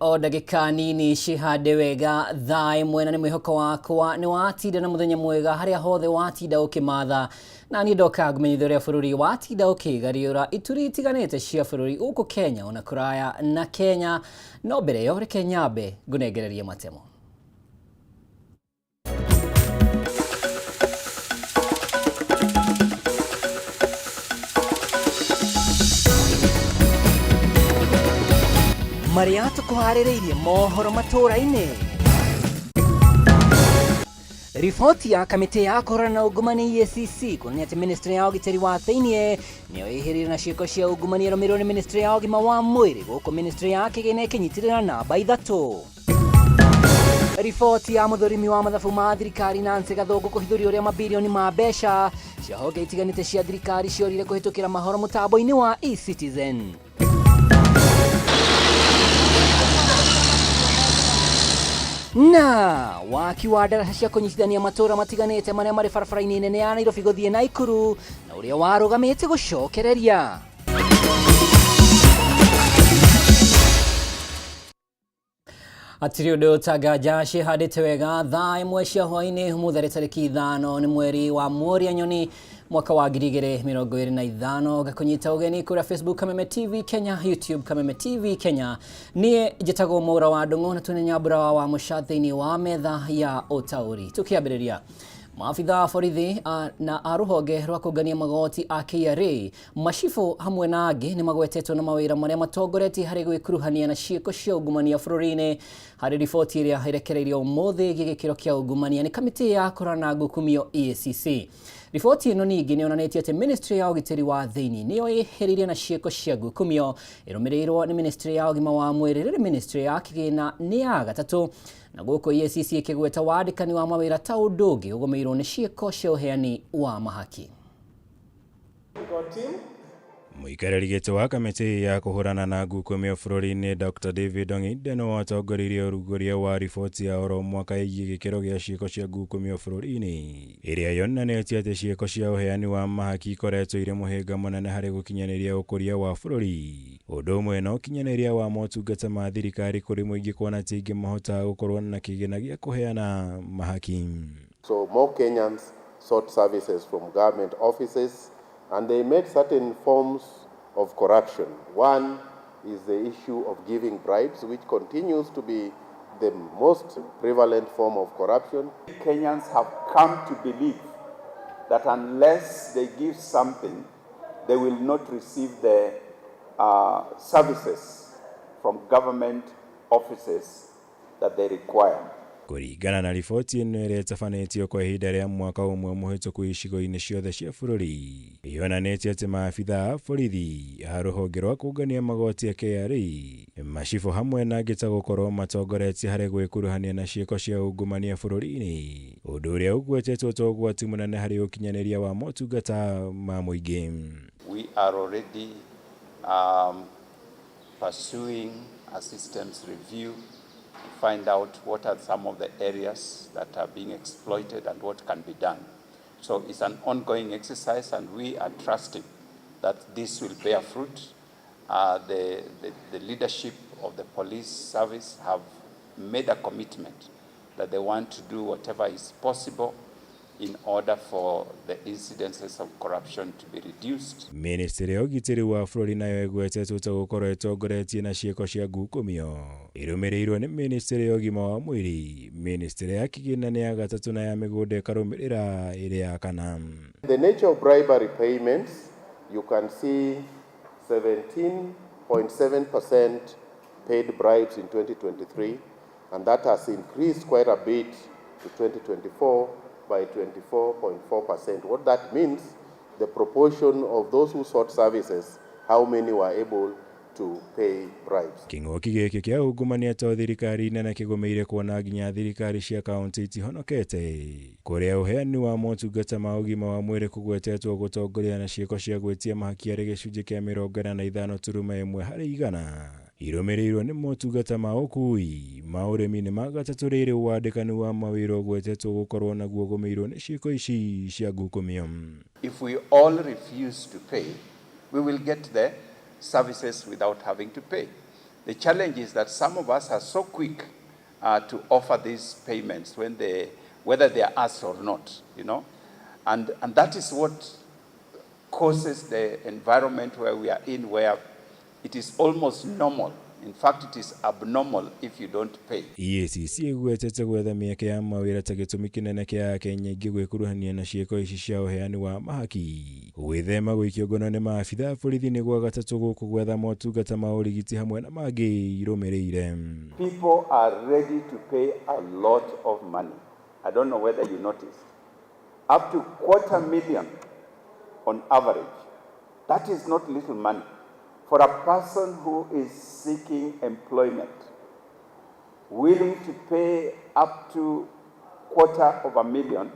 o ndagika nini cihande wega thaa imwe na nĩ mwĩhoko wakwa nĩ watinda na mũthenya mwega harĩa hothe watinda ũkĩmatha na niĩ ndoka ngũmenyithia ũrĩa bũrũri watinda ũkĩgariũra ituri itiganĩte cia bũrũri gũkũ Kenya ona kũraya na Kenya. No mbere ĩyo reke nyambe ngũnengererie matemo. Maria tũkũharĩrĩirie mohoro matũra-inĩ. Riboti ya kamĩtĩ ya kũhũrana na ungumania EACC kuonania atĩ ministry ya ũgitĩri wa thĩinĩ nĩyo ĩhĩrĩirie na ciĩko cia ungumania ĩrũmĩrĩirwo nĩ ministry ya ũgima wa mwĩrĩ gũkũ ministry ya kĩgĩna ĩkĩnyitĩrĩra namba 3. Riboti ya mũthũrimi wa mathabu ma thirikari Nancy Gathũngũ kũhithũria ũrĩa mabilioni ma mbeca cia honge itiganĩte cia thirikari ciorire kũhĩtũkĩra mahoro mũtambo-inĩ wa eCitizen. Na waki wa ndaraca cia kũnyitithania matũra matiganĩte marĩa marĩ barabara-inĩ nene ya Nairobi gũthiĩ Naikuru na ũrĩa warũgamĩte gũcokereria. Hatirĩ ũndũ ũtangaja ciĩhandĩte wega thaa imwe cia hwaĩ-inĩ ũmũthĩ tarĩki 5 nĩ mweri wa Mworia Nyoni mwaka wa 2025 gakũnyita ũgeni kũrĩa Facebook Kameme TV Kenya, YouTube Kameme TV Kenya. Niĩ njĩtagwo Mwaura wa Ndung'u na twĩna nyambura wa mũca thĩinĩ wa metha ya ũtaũri. Tũkĩambĩrĩria, maabitha a borithi na a rũhonge rwa kũngania magoti a KRA, macibũ hamwe na angĩ nĩ magwetetwo na mawĩra marĩa matongoretie harĩ gwĩkuruhania na ciĩko cia ungumania bũrũri-inĩ. Harĩ riboti ĩrĩa ĩrekereirio ũmũthĩ gĩkĩro kĩa ungumania nĩ kamĩtĩ ya kũhũrana na ngukumio EACC. Riboti ĩno ningĩ nĩyonanĩtie atĩ ministry ya ũgitĩri wa thĩinĩ nĩyo ĩhĩrĩirie na ciĩko cia ngukumio ĩrũmĩrĩirwo nĩ ministry ya ũgima wa mwĩrĩ, rĩrĩ ministry ya kĩgĩna nĩ ya gatatũ, na gũkũ EACC ĩkĩgweta wandĩkani wa mawĩra ta ũndũ ũngĩ ũgũmĩirwo nĩ ciĩko cia ũheani wa mahaki. Mũikarĩri gĩtĩ wa kamĩtĩ ya kũhũrana na ngukumio bũrũri-inĩ Dr. David Ong'ide nĩwe watongoririe ũrugũria wa riboti ya oro mwaka ĩgiĩ gĩkĩro gĩa ciĩko cia ngukumio bũrũri-inĩ, ĩrĩa yonanĩtie atĩ ciĩko cia ũheani wa mahaki ikoretwo irĩ mũhĩnga mũnene harĩ gũkinyanĩria ũkũria wa bũrũri, ũndũ ũmwe na ũkinyanĩria wa motungata ma thirikari kũrĩ mũingĩ kuona atĩ ingĩ mahotaga gũkorwo na kĩgĩna gĩa kũheana mahaki. So more Kenyans sought services from government offices and they made certain forms of corruption. One is the issue of giving bribes, which continues to be the most prevalent form of corruption. Kenyans have come to believe that unless they give something, they will not receive the services from government offices that they require. Kũringana na riboti ĩno ĩrĩa ĩtabanĩtio kwa ihinda rĩa mwaka ũmwe mũhĩtũku icigo-inĩ ciothe cia bũrũri, yonanĩtie atĩ maabitha a borithi a rũhonge rwa kũngania magoti ya KRA, macibũ hamwe na angĩ ta gũkorwo matongoretie harĩ gwĩkuruhania na ciĩko cia ungumania bũrũri-inĩ, ũndũ ũrĩa ũgwetetwo ta ũgwati mũnene harĩ ũkinyanĩria wa motungata ma mũingĩ. We are already pursuing a systems review to find out what are some of the areas that are being exploited and what can be done. So it's an ongoing exercise and we are trusting that this will bear fruit. The leadership of the police service have made a commitment that they want to do whatever is possible in order for the incidences of corruption to be reduced. Ministry ya ũgitĩri wa bũrũri nayo ĩgwetetwo ta gũkorwo ĩtongoretie na ciĩko cia ngukumio, ĩrũmĩrĩirwo nĩ ministry ya ũgima wa mwĩrĩ, ministry ya kĩgĩna nĩ ya gatatũ na ya mĩgũnda ĩkarũmĩrĩra ĩrĩ ya kana. The nature of bribery payments, you can see 17.7% paid bribes in 2023, and that has increased quite a bit to 2024 by 24.4%. What that means, the proportion of those who sought services, how many were able to pay bribes. Kĩng'ũki gĩkĩ kĩa ungumania ta thirikari-inĩ na kĩgũmĩire kuona nginya thirikari cia kaunti itihonokete, kũrĩa ũheani wa motungata ma ũgima wa mwĩrĩ kũgwetetwo gũtongoria na ciĩko cia gwĩtia mahaki harĩ gĩcunjĩ kĩa 45.1 harĩ igana, irũmĩrĩirwo nĩ motungata ma ũkui, ma ũrĩmi nĩ ma gatatũ, rĩrĩ wandĩkani wa mawĩra ũgwetetwo gũkorwo naguo ũgũmĩirwo nĩ ciĩko ici cia ngukumio. If we all refuse to pay, we will get the services without having to pay. The challenge is that some of us are so quick to offer these payments whether they are asked or not, and that is what causes the environment where we are in, where it is almost normal. In fact, it is abnormal if you don't pay. EACC igwetete gwetha mĩeke ya mawĩra ta gĩtũmi kĩnene kĩa Akenya aingĩ gwĩkuruhania na ciĩko ici cia ũheani wa mahaki. Gwĩthema gũikio ngono nĩ maabitha a borithi nĩ gwa gatatũ gũkũ gwetha motungata ma ũrigiti hamwe na mangĩ irũmĩrĩire. People are ready to pay a lot of money. I don't know whether you noticed. Up to 250,000 on average. That is not little money. For a person who is seeking employment, willing to pay up to 250,000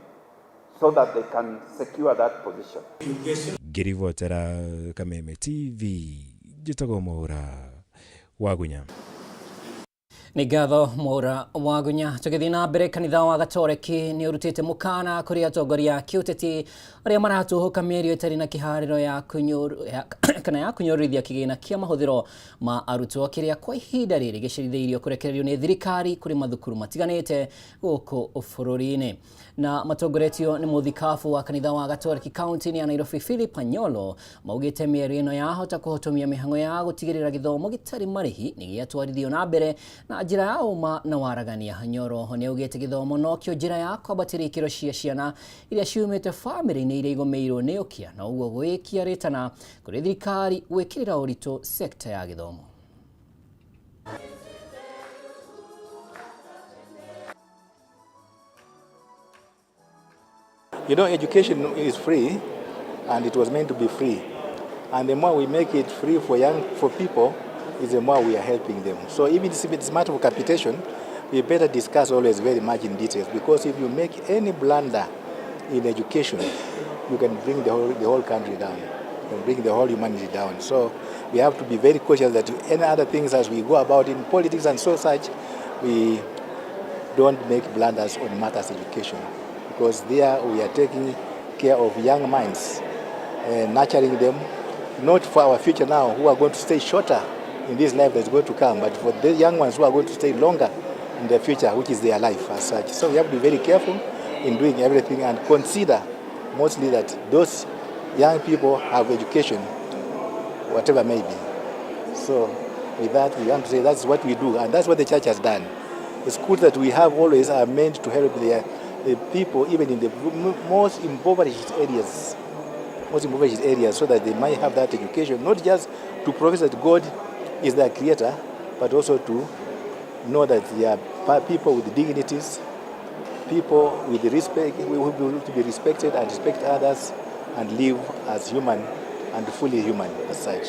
so that they can secure that position. Ngĩribotera Kameme TV, njĩtagwo Mwaura Wagunya. Nĩ ngatho Mwaura Wagunya. Tũgĩthiĩ na mbere, kanitha wa Gatoreki nĩ ũrutĩte mũkana kũrĩ atongoria a kĩũteti arĩa maratũhũka mĩario ĩtarĩ na kĩharĩro ya kũnyũrũrithia kĩgĩna kĩa mahũthĩro ma arutwo kĩrĩa kwa ihinda rĩrĩ gĩcerithĩirio kũrekererio nĩ thirikari kũrĩ mathukuru matiganĩte gũkũ bũrũri-inĩ. Na matongoretio nĩ mũthikabu wa kanitha wa Gatoreki kaunti-inĩ ya Nairobi Philip Anyolo maugĩte mĩario ĩno yahota kũhotomia mĩhang'o ya gũtigĩrĩra gĩthomo gĩtarĩ marĩhi nĩ gĩatwarithio na mbere na njĩra ya ũma na waragania. Anyolo nĩ augĩte gĩthomo nokĩo njĩra ya kwambatĩria ikĩro cia ciana iria ciumĩte famĩrĩ-inĩ iria igũmĩirwo nĩ ũkĩa, na ũguo gwĩkia rĩtana kũrĩ thirikari gwĩkĩrĩra ũritũ sekta ya gĩthomo. Education is free, and it was meant to be free. And the more we make it free for people, is the more we are helping them. So even if it's a matter of capitation, we better discuss always very much in details, because if you make any blunder in education, you can bring the whole country down. You can bring the whole humanity down. So we have to be very cautious that any other things as we go about in politics and such, we don't make blunders on matters education. Because there we are taking care of young minds, nurturing them, not for our future now, who are going to stay shorter in this life that's going to come, but for the young ones who are going to stay longer in the future, which is their life as such. So we have to be very careful in doing everything and consider mostly that those young people have education, whatever may be. So with that, we want to say that's what we do, and that's what the church has done. The schools that we have always are meant to help the people, even in the most impoverished areas, so that they might have that education, not just to profess that God is their creator, but also to know that they are people with dignities, people with respect, who will to be respected and respect others and live as human and fully human as such.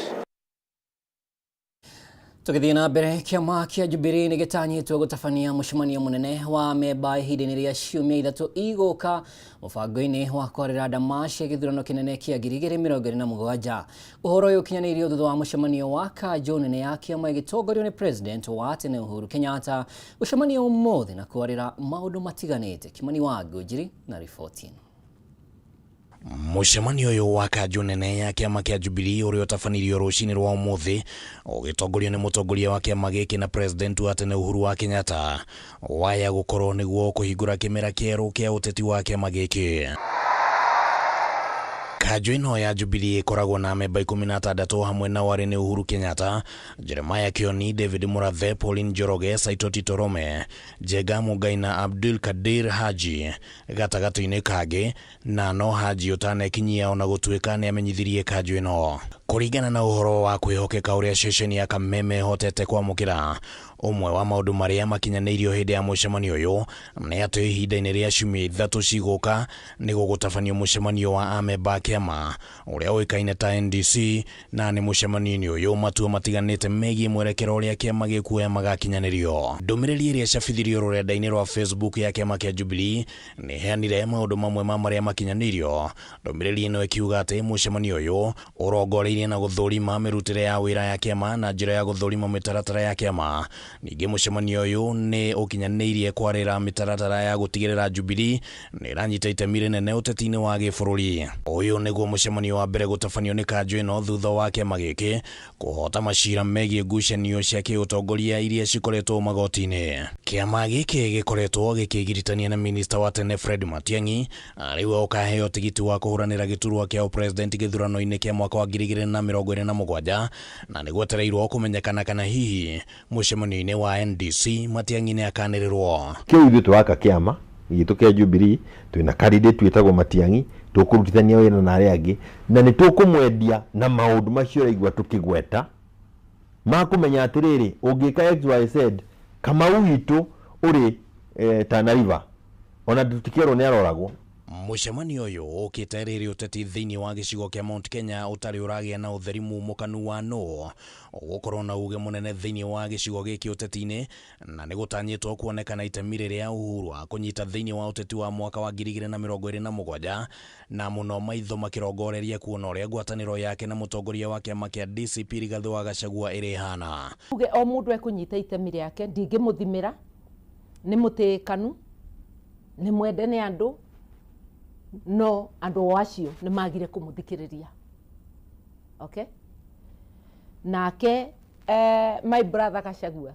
Tũgĩthiĩ na mbere, kĩama kĩa Jubilee nĩ gĩtanyĩtwo gũtabania mũcemanio mũnene wa amemba ihinda-inĩ rĩa ciumia ithatũ igũka mũbango-inĩ wa kwarĩra ndama cia gĩthurano kĩnene kĩa 2027. Ũhoro ũyũ ũkinyanĩirio thutha wa mũcemanio wa kanjũ nene ya kĩama gĩtongorio nĩ President wa tene Uhuru Kenyatta gũcemania ũmũthĩ na kwarĩra maũndũ matiganĩte. Kimani wa Ngũnjiri na riboti ĩno. Mũcemanio ũyũ wa kanjũ nene ya kĩama kĩa Jubilee ũrĩa ũtabanirio rũcinĩ rwa ũmũthĩ ũgĩtongorio nĩ mũtongoria wa kĩama gĩkĩ na President wa tene Uhuru wa Kenyatta waya gũkorwo nĩguo kũhingũra kĩmera kĩerũ kĩa ũteti wa kĩama gĩkĩ. Kanjũ ĩno ya Jubilee ĩkoragwo na amemba 16 hamwe na warĩ nĩ Uhuru Kenyatta, Jeremiah Kioni, David Murathe, Pauline Njoroge, Saitoti Torome, Jega Mugai na Abdul Kadir Haji gatagatĩ-inĩ kangĩ, na no Haji ũtanekinyia ona gũtuĩka nĩ amenyithirie kanjũ ĩno. Kũringana na ũhoro wa kwĩhokeka ũrĩa ceceni ya Kameme hotete kwamũkĩra, ũmwe wa maũndũ marĩa makinyanĩirio hĩndĩ ya mũcemanio ũyũ nĩ atĩ ihinda-inĩ rĩa ciumia ithatũ cigũka nĩ gũgũtabanio mũcemanio wa amemba kĩama ũrĩa ũĩkaine ta NDC, na nĩ mũcemanio-inĩ ũyũ matua matiganĩte megiĩ mwerekero ũrĩa kĩama gĩkuoya magakinyanĩrio. Ndũmĩrĩri ĩrĩa cabithirio rũrenda-inĩ rwa Facebook ya kĩama kĩa Jubilee nĩ heanire maũndũ mamwe ma marĩa makinyanĩirio. Ndũmĩrĩri ĩno ĩkiuga atĩ mũcemanio ũyũ ũrongoreirie aranĩirie na gũthũrima mĩrutĩre ya wĩra ya kĩama na njĩra ya gũthũrima mĩtaratara ya kĩama. Ningĩ mũcemanio ũyũ nĩ ũkinyanĩirie kwarĩra mĩtaratara ya gũtigĩrĩra Jubilee nĩ ĩranyita itemi rĩnene ũteti-inĩ wa gĩbũrũri. Ũyũ nĩguo mũcemanio wa mbere gũtabanio nĩ kanjũ ĩno thutha wa kĩama gĩkĩ kũhota macira megiĩ ngucanio cia kĩũtongoria iria cikoretwo magoti-inĩ. Kĩama gĩkĩ gĩkoretwo gĩkĩgiritania na minista wa tene Fred Matiang'i rĩu ũkaheo tigiti wa kũhũranĩra gĩturwa kĩa ũpresident gĩthurano-inĩ kĩa mwaka wa 2027 na nĩ gwetereirwo kũmenyekana kana hihi mũcemanio-inĩ wa NDC Matiang'i nĩ akanĩrĩrwo. Kĩu ithuĩ twaka kĩama gitũ kĩa Jubilee twĩna candidate twĩtagwo Matiang'i tũkũrutithania wĩra na arĩa angĩ na nĩ tũkũmwendia na maũndũ macio raigua tũkĩgweta makũmenya atĩrĩrĩ ũngĩka XYZ Kamau witũ ũrĩ Tana River ona tũtikĩrwo nĩ aroragwo. Mũcemanio ũyũ ũkĩte rĩrĩ ũteti thĩinĩ wa gĩcigo kĩa Mount Kenya ũtarĩ ũragĩa na ũtheri mũmũkanu wa no gũkorwo na uge mũnene thĩinĩ wa gĩcigo gĩkĩ ũteti-inĩ na nĩ gũtanyĩtwo kuonekana itemi rĩrĩa Uhuru wa kũnyita thĩinĩ wa ũteti wa mwaka wa 2027 na mũno maitho makĩrongoreria kuona ũrĩa ngwatanĩro yake na mũtongoria wa kĩama kĩa DCP Rigathĩ wa Gachagua ĩrĩ hana. Uge o mũndũ ekũnyita itemi rĩake ndingĩmũthimĩra nĩ mũtĩkanu nĩ mwende nĩ andũ no andũ acio nĩ magire kũmũthikĩrĩria. Okay? Nake my brother Gachagua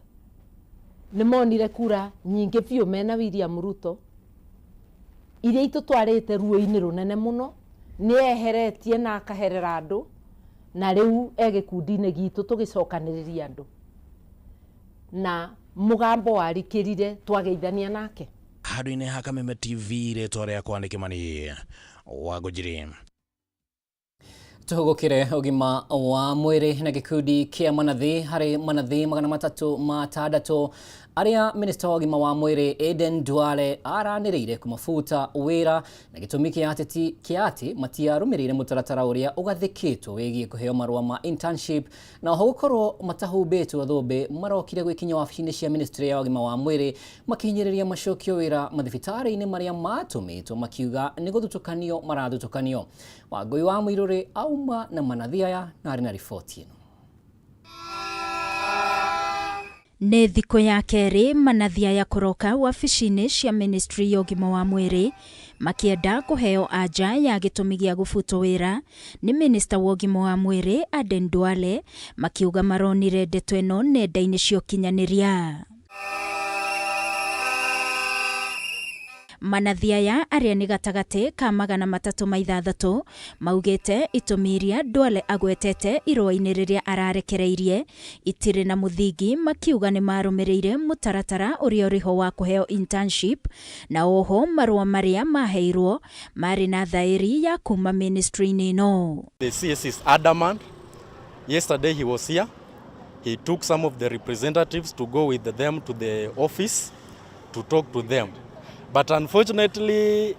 nĩ monire kura nyingĩ biũ mena William Ruto iria itũtwarĩte ruo-inĩ rũnene mũno nĩ eheretie na akaherera andũ na rĩu gĩkundi-inĩ gitũ tũgĩcokanĩrĩria andũ na mũgambo warikĩrire twageithania nake. Handũ-inĩ ha Kameme TV rĩtwa rĩakwa nĩ Kĩmani wa Ngũnjiri. Tũhũgũkĩre ũgima wa mwĩrĩ na gĩkundi kĩa manathi harĩ manathi 360 arĩa minista wa ũgima wa mwĩrĩ Aden Duale aranĩrĩire kũmabuta wĩra na gĩtũmi kĩa atĩ matiarũmĩrĩire mũtaratara ũrĩa ũgathĩkĩtwo wĩgiĩ kũheo marũa ma internship na oho gũkorwo matahumbĩtwo thũmbĩ marokire gwĩkinya wabici-inĩ cia ministry ya ũgima wa mwĩrĩ makinyĩrĩria macokio wĩra mathibitarĩ-inĩ marĩa matũmĩtwo makiuga nĩ gũthutũkanio marathutũkanio. Wangũi wa Mũirũrĩ auma na manathi aya na arĩ na riboti ĩno. Nĩ thikũ ya kerĩ manathi aya kũroka wabici-inĩ cia ministry ya ũgima wa mwĩrĩ makĩenda kũheo anja ya gĩtũmi gĩa gũbutwo wĩra nĩ minista wa ũgima wa mwĩrĩ Aden Duale makiuga maronire ndeto ĩno nenda-inĩ cia ũkinyanĩria. Manathi aya arĩa nĩ gatagatĩ ka 360 maugĩte itũmi iria Duale agwetete irũa-inĩ rĩrĩa ararekereirie itirĩ na mũthingi, makiuga nĩ marũmĩrĩire mũtaratara ũrĩa ũrĩho wa kũheo internship na oho marũa marĩa maheirwo marĩ na thaĩri ya kuma ministry-inĩ ĩno. The CS is adamant. Yesterday he was here. He took some of the representatives to go with them to the office to talk to them. But unfortunately,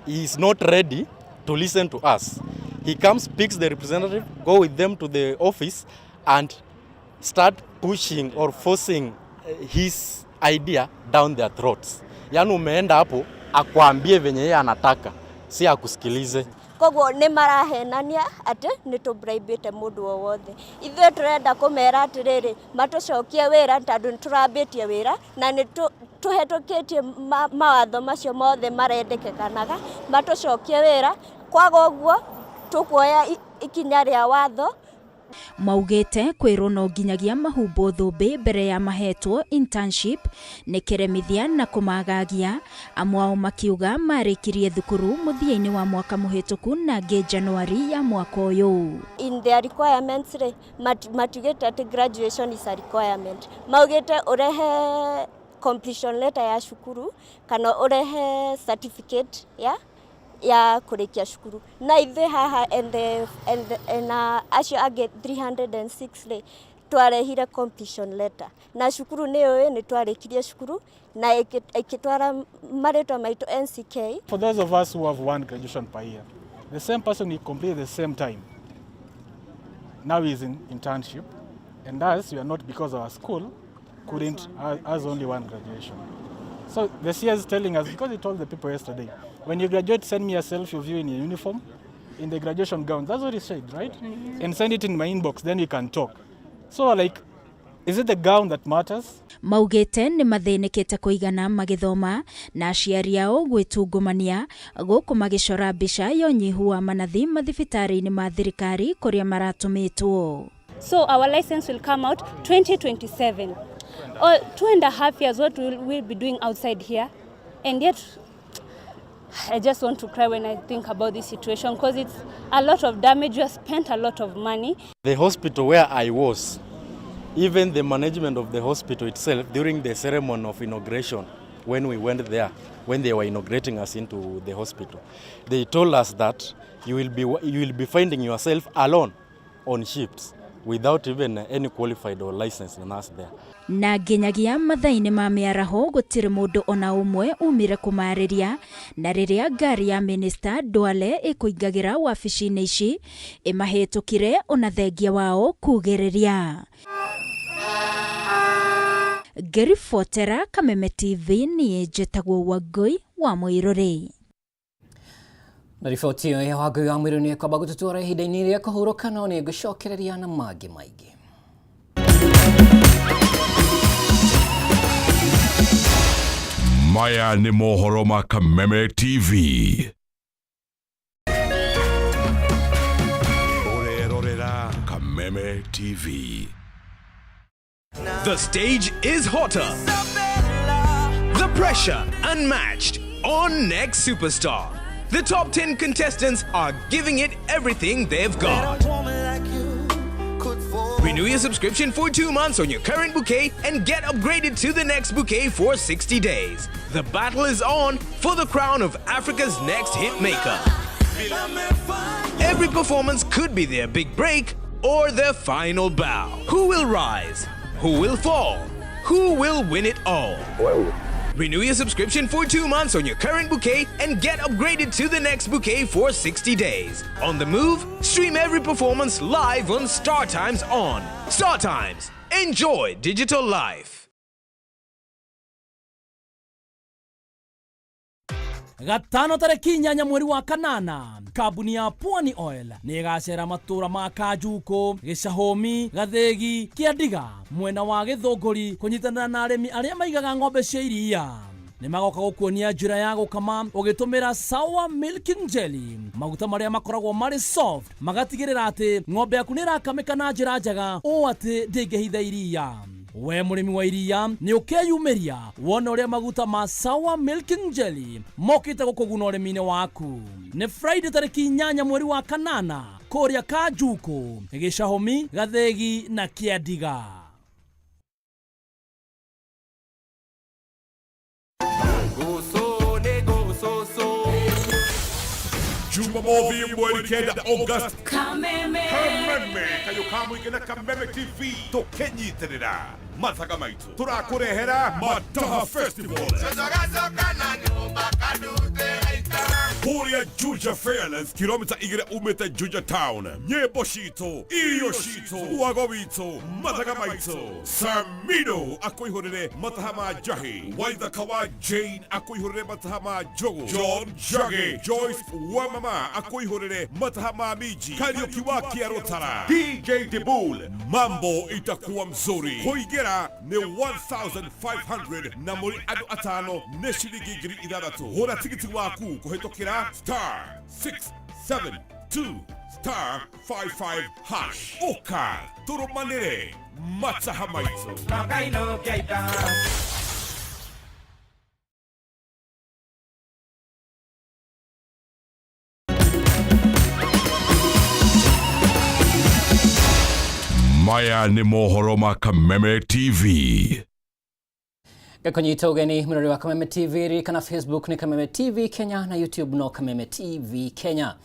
he is not ready to listen to us. He comes, picks the representative, go with them to the office and start pushing or forcing his idea down their throats. Yani umeenda hapo akwambie venye yeye anataka, si akusikilize. Koguo nĩ marahenania atĩ nĩ tũbraibĩte mũndũ o wothe. Ithuĩ tũrenda kũmera atĩrĩrĩ matũcokie wĩra tondũ nĩ tũrambĩtie wĩra na nĩ tũhetũkĩtie mawatho macio mothe marendekanaga matũcokie wĩra. Kwaga ũguo tũkuoya ikinya rĩa watho. Maugĩte kwĩrwo no nginyagia mahumbo thũmbĩ mbere ya mahetwo internship nĩ kĩremithia na kũmagagia, amwe ao makiuga marĩkirie thukuru mũthia-inĩ wa mwaka mũhetũku na ngĩ Januari ya mwaka ũyũ. In their requirements matugĩte atĩ graduation is a requirement. Maugĩte ũrehe completion letter ya cukuru kana ũrehe certificate ya kũrĩkia cukuru. Na ithuĩ haha na acio angĩ 306 twarehire completion letter. Na cukuru nĩ twarĩkirie cukuru na ikitwara marĩtwa maitũ NCK. For those of us who have one graduation per year, the same person will complete at the same time. Now he is in internship, and us, we are not, because our school couldn't has only one graduation. So the CS is telling us, because he told the people yesterday, when you graduate, send me a selfie of you in your uniform, in the graduation gown. That's what he said, right? And send it in my inbox, then we can talk. So like, is it the gown that matters? Maugete ni mathinĩkĩte kũigana magĩthoma na aciari ao gwĩtungumania gũkũ magĩcora mbica ya ũnyihu wa manathi mathibitarĩ-inĩ ma thirikari kũrĩa maratũmĩtwo. So our license will come out 2027. Or 2.5 years, what we'll be doing outside here. And yet, I just want to cry when I think about this situation because it's a lot of damage. We have spent a lot of money. The hospital where I was, even the management of the hospital itself, during the ceremony of inauguration, when we went there, when they were inaugurating us into the hospital, they told us that you will be finding yourself alone on shifts without even any qualified or licensed nurse there. Na nginyagia mathainĩ ma mĩaraho gũtirĩ mũndũ ona ũmwe umire kũmarĩria, na rĩrĩa ngari ya Minister Duale ĩkũingagĩra wabici-inĩ ici ĩmahĩtũkire ona thengia wao kugĩrĩria. Ngĩribotera Kameme TV niĩ njĩtagwo Wangui wa Mũirũrĩ. Na riboti ĩyo ya Wangui wa Mũirũrĩ nĩ kwamba gũtũtwara ihinda-inĩ rĩa kũhurũka, no nĩ ngũcokereria na mangĩ maingĩ. Maya ni mohoro ma Kameme TV. Orerorera Kameme TV. The stage is hotter. The pressure unmatched on Next Superstar. The top 10 contestants are giving it everything they've got. Renew your subscription for 2 months on your current bouquet and get upgraded to the next bouquet for 60 days. The battle is on for the crown of Africa's next hit maker. Every performance could be their big break or their final bow. Who will rise? Who will fall? Who will win it all? Whoa. Renew your subscription for 2 months on your current bouquet and get upgraded to the next bouquet for 60 days. On the move, stream every performance live on Star Times on. Star Times. Enjoy digital life. Gatano tareki 8 mweri wa kanana, kambuni ya Pwani Oil nĩ ĩgacera matũra ma Kanjuko, Gĩcahomi, Gathegi, Kĩandiga, mwena wa Gĩthũngũri kũnyitanĩra na arĩmi arĩa maigaga ng'ombe cia iria. Nĩ magoka gũkuonia njĩra ya gũkama ũgĩtũmĩra Sour Milking Jelly, maguta marĩa makoragwo marĩ soft, magatigĩrĩra atĩ ng'ombe yaku nĩ ĩrakamĩka na njĩra njega ũũ atĩ ndĩngĩhitha iria. We mũrĩmi wa iria nĩ ũkeyumĩria wona ũrĩa maguta ma Sour Milking Jelly mokĩte gũkũguna ũrĩmi-inĩ waku. Nĩ Friday tareki 8 mweri wa kanana kũrĩa Kanjuko, Gĩcahomi, Gathegi na Kĩandiga. Jumamosi mweri kenda August. Kameme kayo kamwigana Kameme TV tukenyitirira mathaga maitu turakurehera Mataha Festival Kuria Juja Fairlands kilomita igire umete Juja Town nyebo shito iyo shito uwago wito mathaga maitu Samido akuihurire Mataha ma Jahi Waitha Kawa Jane akuihurire Mataha ma Jogo John Jage Joyce Wamama akuihurire Mataha ma Miji Karaoke wa Kiarotara DJ Debul mambo itakuwa mzuri kuigera ni 1500 na muri adu atano ne shilingi ngiri ithatatu hura tikiti waku kuhetokera *672*55# oka turumanire Mataha maitu Maya ni mohoro ma Kameme TV. Gakonyita ugeni murori wa Kameme TV kana Facebook ni Kameme TV Kenya na YouTube no Kameme TV Kenya.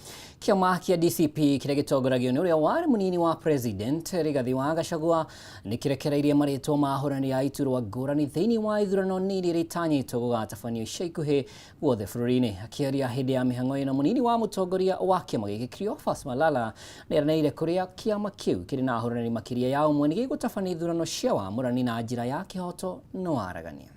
Kiama kia DCP kĩrĩa gĩtongoragio nĩ ũrĩa warĩ mũnini wa President Rigathi wa Gachagua nĩ kĩrekereirie marĩtwa ma ahũrani a iturwa ngũrani thĩinĩ wa ithurano nini iria itanyĩtwo gũgatabanio ica ikuhĩ guothe bũrũri-inĩ. Akĩaria hĩndĩ ya mĩhang'o ĩno mũnini wa mũtongoria wa kĩama gĩkĩ Cleophas Malala nĩ eranĩire kũrĩa kĩama kĩu kĩrĩ na ahũrani makĩria ya ũmwe nĩ gĩgũtabania ithurano cia wamũrani na njĩra ya kĩhoto no waragania.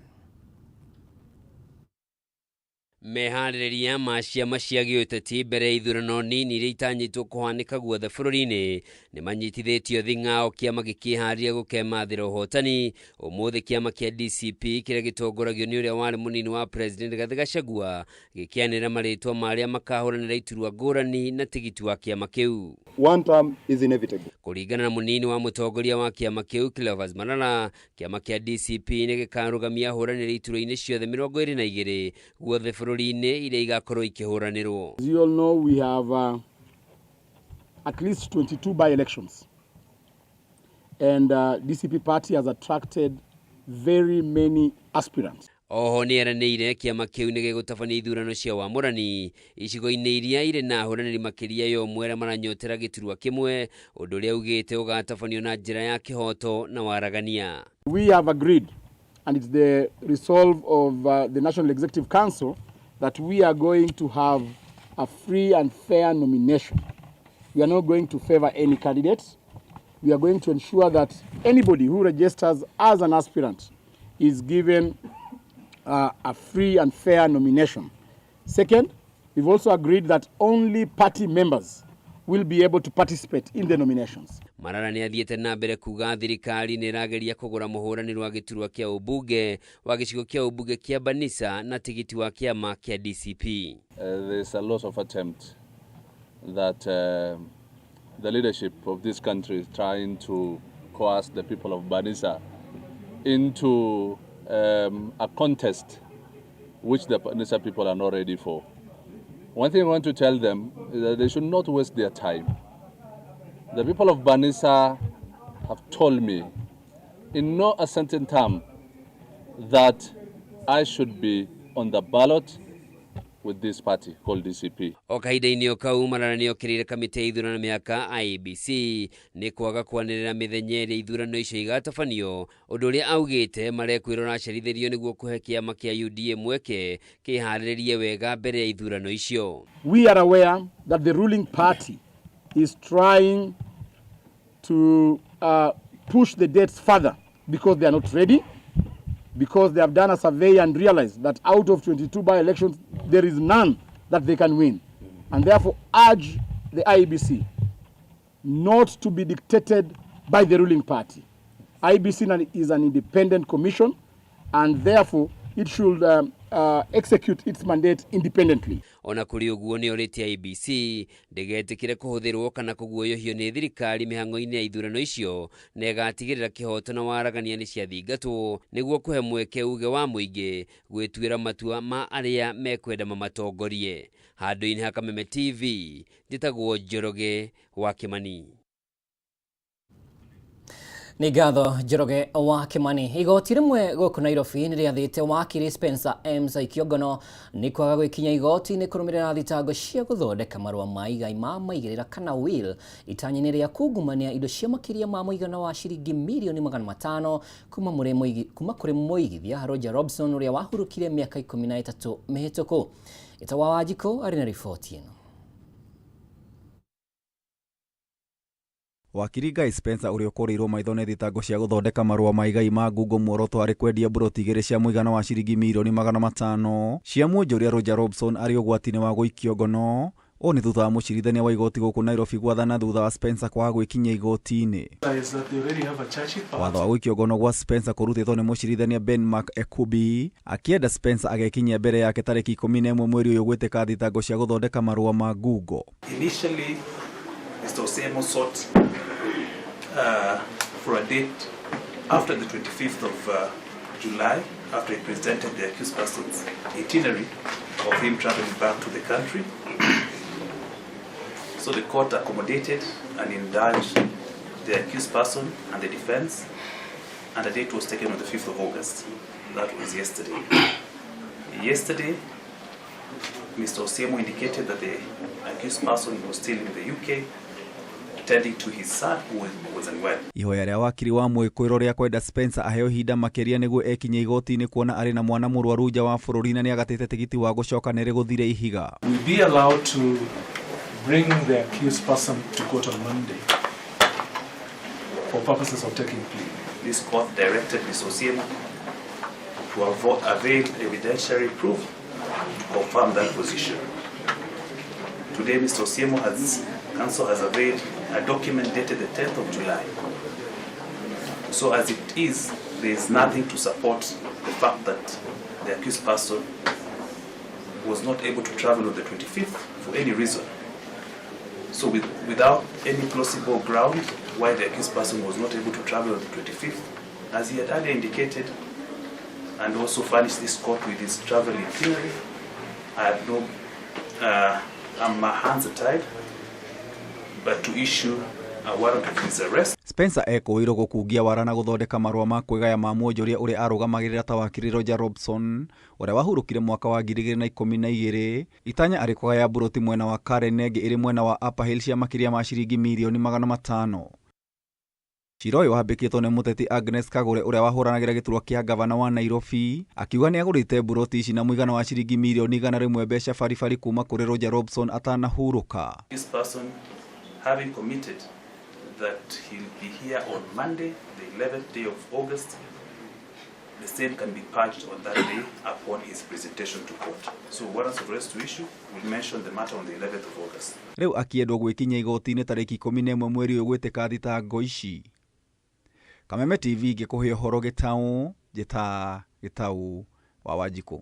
meharĩrĩria ma ciama cia gĩũteti mbere ithurano nini iria itanyĩtwo kũhanĩka guothe bũrũri-inĩ nĩ manyitithĩtio thing'ao kĩama gĩkĩharĩria gũkemathĩra ũhotani. Ũmũthĩ kĩama kĩa DCP kĩrĩa gĩtongoragio nĩ ũrĩa warĩ mũnini wa President Rigathi Gachagua gĩkĩanĩrĩra marĩtwa marĩa makahũranĩra iturwa ngũrani na tigiti wa kĩama kĩu. One term is inevitable. Kũringana na mũnini wa mũtongoria wa kĩama kĩu Cleophas Malala, kĩama kĩa DCP nĩ gĩkarũgamia ahũranĩri iturwa-inĩ ciothe 22 guothe bũrũri-inĩ iria igakorwo ikĩhũranĩrwo. As you all know, we have at least 22 by-elections, and DCP party has attracted very many aspirants. Oho nĩ eranĩire kĩama kĩu nĩ gĩgũtabania ithurano cia wamũrani icigo-inĩ iria irĩ na ahũranĩri makĩria ya ũmwe arĩa maranyotera gĩturwa kĩmwe, ũndũ ũrĩa ugĩte ũgatabanio na njĩra ya kĩhoto na waragania. We have agreed, and it's the resolve of the National Executive Council, that we are going to have a free and fair nomination. We are not going to favor any candidates. We are going to ensure that anybody who registers as an aspirant is given a free and fair nomination. Second, we've also agreed that only party members will be able to participate in the nominations. Malala nĩ athiĩte na mbere kuga thirikari nĩ ĩrageria kũgũra mũhũranĩri wa gĩturwa kĩa ũmbunge wa gĩcigo kĩa ũmbunge kĩa Banisa na tigiti wa kĩama kĩa DCP. There's a lot of attempt that the leadership of this country is trying to coerce the people of Banisa into a contest which the Banisa people are not ready for. One thing I want to tell them is that they should not waste their time. The people of Banisa have told me in no uncertain term that I should be on the ballot with this party called DCP. O kahinda-inĩ o kau Malala nĩ okĩrĩire kamĩtĩ ya ithurano mĩaka IEBC nĩ kwaga kwanĩrĩra mĩthenya ĩrĩa ithurano icio igatabanio, ũndũ ũrĩa augĩte marekwĩrwo racerithĩrio nĩguo kũhe kĩama kĩa UDA mweke kĩharĩrĩrie wega mbere ya ithurano icio. We are aware that the ruling party is trying to push the dates further because they are not ready, because they have done a survey and realized that out of 22 by-elections, there is none that they can win. And therefore urge the IEBC not to be dictated by the ruling party. IEBC is an independent commission, and therefore it should execute its mandate independently. Ona kũrĩ ũguo nĩ orĩtie IEBC ndĩgetĩkĩre kũhũthĩrwo kana kũguoyohio nĩ thirikari mĩhang'o-inĩ ya ithurano icio na ĩgatigĩrĩra kĩhoto na waragania nĩ ciathingatwo nĩguo kũhe mweke uge wa mũingĩ gwĩtuĩra matua ma arĩa mekwenda mamatongorie. Handũ-inĩ ha Kameme TV njĩtagwo Njoroge wa Kimani. Nĩ ngatho Njoroge wa Kimani. Igoti rĩmwe gũkũ Nairobi nĩ rĩathĩte wakiri Spencer Emsa Ikiongono nĩ kwaga gwĩkinya igoti-inĩ kũrũmĩrĩra thitango cia gũthondeka marũa ma igai ma maigĩrĩra kana will itanya-inĩ rĩa kungumania indo cia makĩria ma mũigana wa ciringi mirioni 500 kuma kũrĩ mũigithia Roger Robson ũrĩa wahurũkire mĩaka 13 mĩhĩtũku. Itawa Wanjikũ arĩ na riboti ĩno. Wakiri Guy Spencer ũrĩa ũkũrĩirwo maitho nĩ thitango cia gũthondeka marũa ma igai ma ngungo muoroto arĩ kwendia buroti igĩrĩ cia mũigana wa ciringi mirioni 500 cia mwonjoria Roger Robson arĩ ũgwati-inĩ wa gũikio ngono. O nĩ thutha wa mũcirithania wa igoti gũkũ Nairobi gwathana thutha wa Spencer kwaga gwĩkinyia igoti-inĩ. Watho wa gũikio ngono gwa Spencer kũrutĩtwo nĩ mũcirithania Ben Mark Ekubi akĩenda Spencer agekinyia mbere yake tarĩki 11 mweri ũyũ gwĩtĩka thitango cia gũthondeka marũa ma ngungo. Initially, Mr. Osemo sought for a date after the 25th of July, after he presented the accused person's itinerary of him traveling back to the country. So the court accommodated and indulged the accused person and the defense, and the date was taken on the 5th of August. That was yesterday. Yesterday, Mr. Osemo indicated that the accused person was still in the UK, attending to his son who was unwell. Ihoya rĩa wakiri wa mwĩkũĩro rĩa kwenda Spencer aheo ihinda makĩria nĩguo ekinye igoti-inĩ kuona arĩ na mwana mũrwaru nja wa bũrũri na nĩagatĩte tigiti wa gũcoka nĩ rĩgũthire ihiga. We be allowed to bring the accused person to court on Monday for purposes of taking plea. This court directed Mr. Osemo to avail evidentiary proof confirm that position. Today, Mr. Osiemo Council has availed a document dated the 10th of July. So as it is, there is nothing to support the fact that the accused person was not able to travel on the 25th for any reason. So without any plausible ground why the accused person was not able to travel on the 25th, as he had earlier indicated, and also furnished this court with his travel itinerary, I have no, my hands are tied, but to issue a warrant of his arrest. Spencer ekũirwo gũkungia wara na gũthondeka marũa ma kwĩgaya ma mwonjoria ũrĩa arũgamagĩrĩra ta wakiri Roger Robson ũrĩa wahurũkire mwaka wa 2012 itanya arĩ kũgaya buroti mwena wa Karen Nenge ĩrĩ mwena wa Upper Hill cia makĩria ma ciringi mirioni 500. Cira ũyũ wambĩkĩtwo nĩ mũteti Agnes Kagũre ũrĩa wahũranagĩra gĩturwa kĩa gavana wa Nairobi akiuga nĩ agũrĩte buroti ici na mũigana wa ciringi mirioni 100 mbeca baribari kuma kũrĩ Roger Robson atanahurũka. This person having committed that he'll be here on Monday, the 11th day of August, the same can be purged on that day upon his presentation to court. So warrants of arrest to issue will mention the matter on the 11th of August. Rĩu akiendwo gwĩkinyia igoti-inĩ tarĩki 11 mweri ũyũ gwĩtĩka thitango ici. Kameme TV ngĩkũhe ũhoro Gĩtaũ wa Wanjikũ.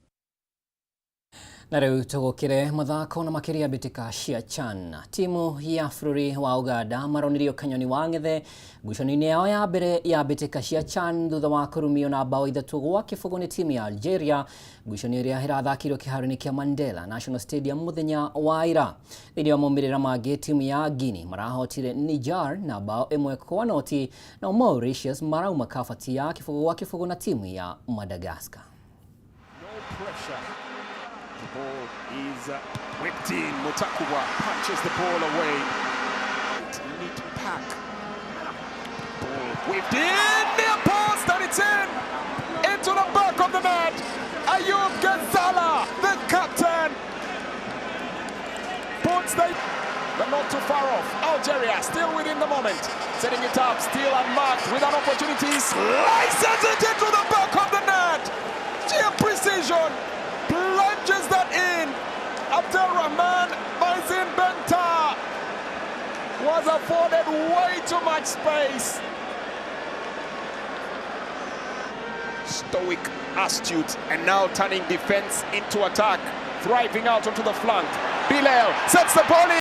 Na rĩu tũgũkĩre mathako na makĩria mbĩtĩka cia CHAN. Timu ya bũrũri wa Uganda maronirio kanyoni wa ng'ethe ngucanio-inĩ yao ya mbere ya mbĩtĩka cia CHAN thutha wa kũrumio na bao 3-0 nĩ timu ya Algeria, ngucanio ĩrĩa ĩrathakirwo kĩharo-inĩ kĩa Mandela National Stadium mũthenya wa ira. Thĩinĩ wa maumĩrĩra mangĩ, timu ya Guinea marahotire Niger na bao 1-0 na Mauritius marauma kabati ya 0-0 na timu ya Madagascar. The ball is whipped in. Mutakuwa punches the ball away. Neat pack. Ball whipped in near post and it's in. Into the back of the net. Ayub Ghazala, the captain, puts the but not too far off. Algeria still within the moment. Setting it up, still unmarked with an opportunity. Slices it into the back of the net. Sheer precision. Plunges that in. Abdelrahman Mazin Benta was afforded way too much space. Stoic, astute, and now turning defense into attack. Thriving out onto the flank. Bilal sets the ball in.